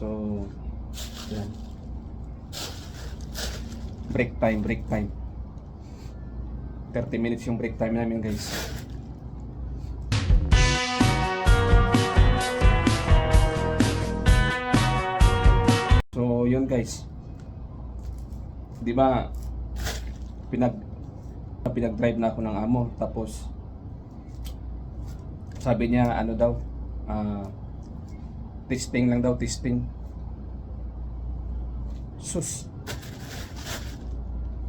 So, yan. Break time, break time. 30 minutes yung break time namin, guys. So, yun guys. 'Di ba? Pinag-drive na ako ng amo, tapos sabi niya ano daw, testing lang daw, testing. Sus.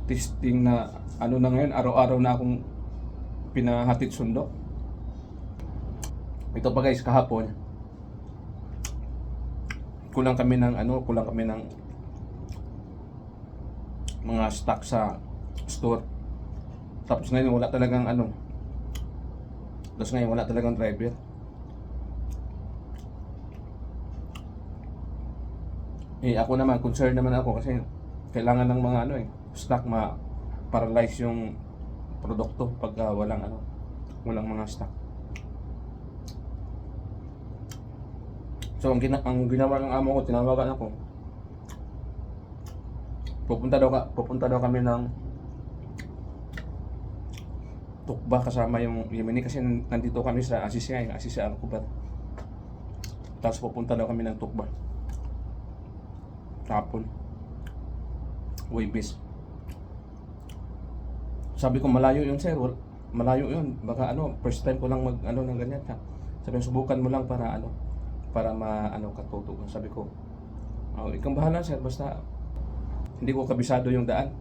Testing na ano na ngayon, araw-araw na akong pinahatid sundo. Ito pa guys, kahapon kulang kami ng mga stock sa store. Tapos ngayon wala talagang driver. Ako naman, concerned naman ako kasi kailangan ng mga stock ma-paralyze yung produkto pagka walang mga stock. So ang ginawa ng amo ko, tinawagan ako. Pupunta daw kami ng Tukba kasama yung Yemeni kasi nandito kami sa Asisya Al-Kubar. Tapos pupunta daw kami ng Tukba. Tapon. Waybis. Sabi ko malayo yun sir, malayo yun. Baka first time ko lang ng ganyan. Sabi ko subukan mo lang para katutugan. Sabi ko, ikaw bahala sir, basta hindi ko kabisado yung daan.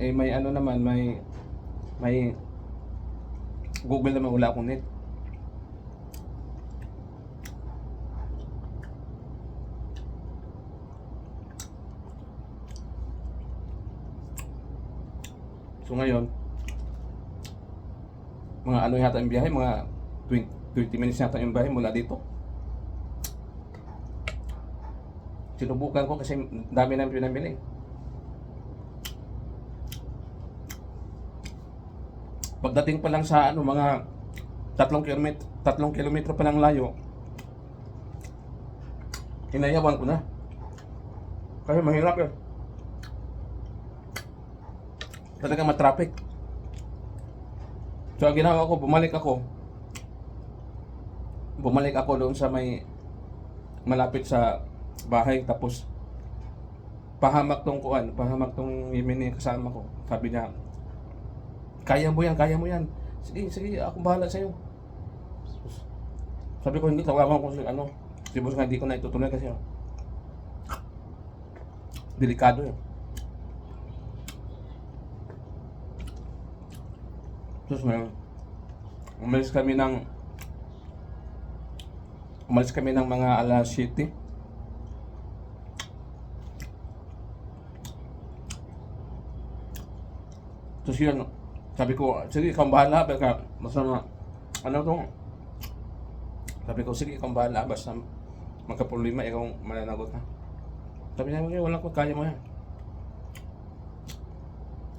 May naman, may Google naman, wala akong net. So ngayon, mga yata yung biyahe, mga 20 minutes yata yung biyahe mula dito. Sinubukan ko kasi dami nang pinamili. Pagdating pa lang sa mga 3 kilometro pa lang layo, hinayawan ko na. Kasi mahirap yun. Talagang matraffic. So ang ginawa ko, bumalik ako doon sa may malapit sa bahay, tapos pahamak tong Yemeni kasama ko. Sabi niya, kaya mo yan. Sige, ako bahala sa'yo. Sabi ko, hindi, tawagan ko si boss nga, hindi ko na itutuloy kasi delikado yun. Tapos ngayon, umalis kami ng mga alas 7. Tapos yun, sabi ko, sige, ikaw bahala, basta sabi ko, sige, ikaw bahala, basta magka-problema, ikaw mananagot na. Sabi niya, wala ko, kaya mo yan.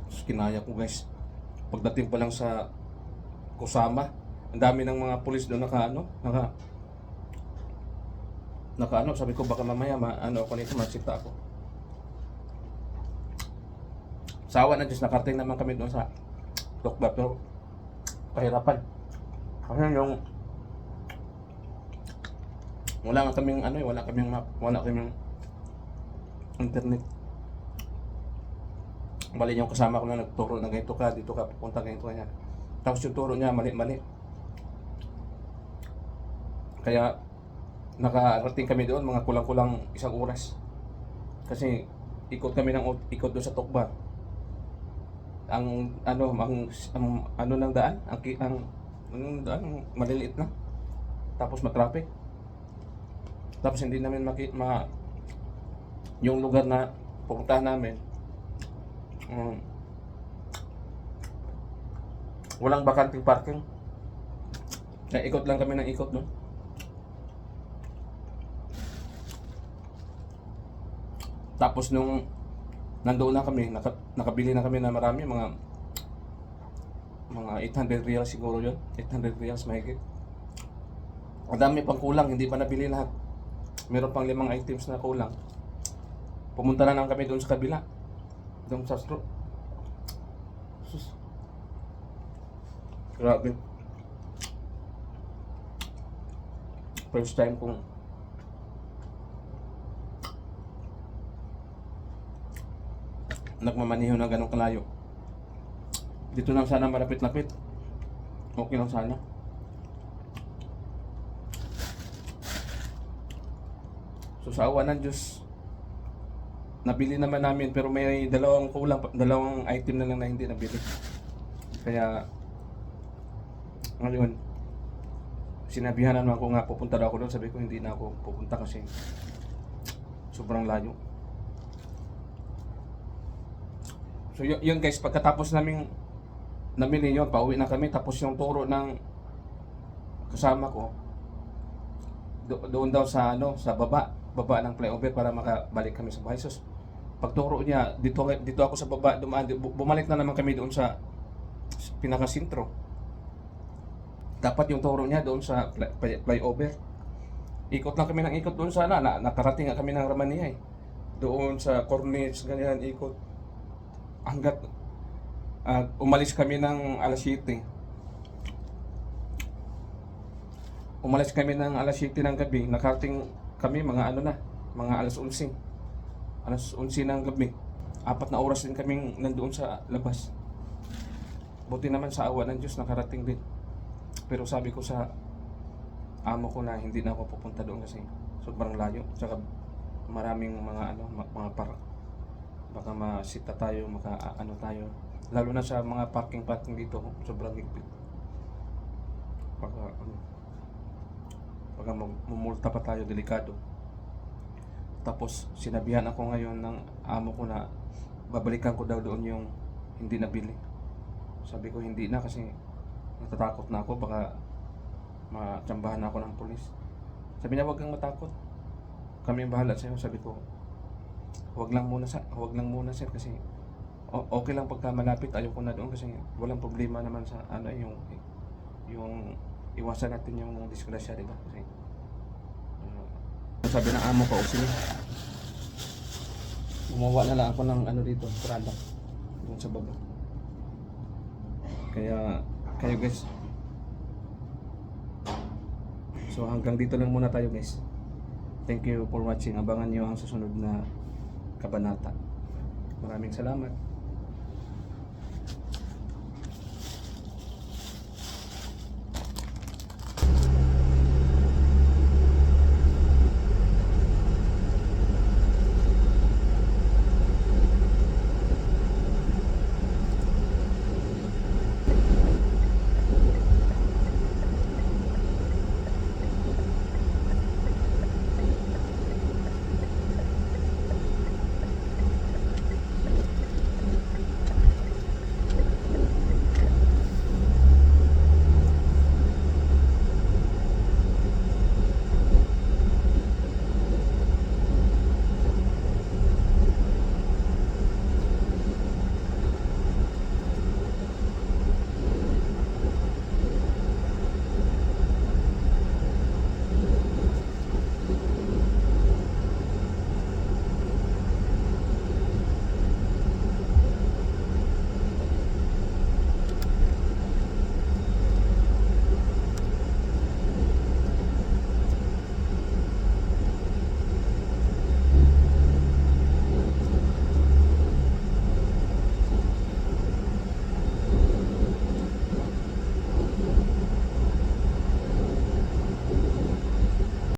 Tapos kinaya ko guys. Pagdating pa lang sa Kusama, ang dami ng mga pulis doon sabi ko baka mamaya ako nito, masita ako. Sawa na Diyos, nakarating naman kami doon sa Tukba, pero pahirapan. Kasi wala kaming map, wala kaming internet. Bali yung kasama ko na nagturo na ganito ka, dito ka, pupunta ganito ka. Tapos yung turo niya mali. Kaya nakarating kami doon mga kulang-kulang 1 oras. Kasi ikot kami ng ikot doon sa Tukba. Ang daan, maliliit na. Tapos matraffic. Tapos hindi namin yung lugar na pupuntahan namin. Walang bakanting parking. Ikot lang kami ng ikot doon. Tapos nung nandoon na kami, nakabili na kami na marami, mga 800 reals siguro yun. 800 reals mahigit. Ang dami pang kulang, hindi pa nabili lahat. Meron pang 5 items na kulang. Pumunta na lang kami doon sa kabila. Doon sa store. Sus. Grabe. First time kong nagmamaniho na ganong kalayo. Dito lang sana malapit-lapit. Okay lang sana. So sa awa ng Diyos, nabili naman namin pero may dalawang kulang, dalawang item na lang na hindi nabili. Kaya ngayon, sinabihan naman ako nga pupunta daw ako doon. Sabi ko hindi na ako pupunta kasi sobrang layo. So yun guys, pagkatapos naming namili yun, pauwi na kami. Tapos yung turo ng kasama ko doon daw sa sa baba ng flyover para makabalik kami sa bahay. So pagturo niya, dito ako sa baba dumaan, bumalik na naman kami doon sa pinakasintro. Dapat yung turo niya doon sa flyover. Ikot lang kami ng ikot doon sana. Nakarating nga kami ng Ramania eh. Doon sa Cornets, ganyan, ikot. Hanggat umalis kami ng alas 7. Umalis kami ng alas 7 ng gabi. Nakarating kami mga mga alas 11. Alas 11 ng gabi. 4 na oras din kaming nandoon sa labas. Buti naman sa awa ng Diyos nakarating din. Pero sabi ko sa amo ko na hindi na ako pupunta doon kasi sobrang layo. Tsaka maraming mga baka masita tayo, tayo. Lalo na sa mga parking dito, sobrang higpit. Baka mumulta pa tayo, delikado. Tapos sinabihan ako ngayon ng amo ko na babalikan ko daw doon yung hindi nabili. Sabi ko hindi na kasi natatakot na ako, baka matsambahan ako ng pulis. Sabi niya, wag kang matakot, kami ang bahala sa'yo. Sabi ko, wag lang muna sir kasi okay lang pagka malapit, ayoko na doon kasi walang problema naman sa yung iwasan natin yung disgrasya, diba? Kasi sabi ng amo ko, sige, gumawa na lang ako ng dito, product doon sa baba. Kaya kayo guys, so hanggang dito lang muna tayo guys. Thank you for watching. Abangan nyo ang susunod na kabanata. Maraming salamat.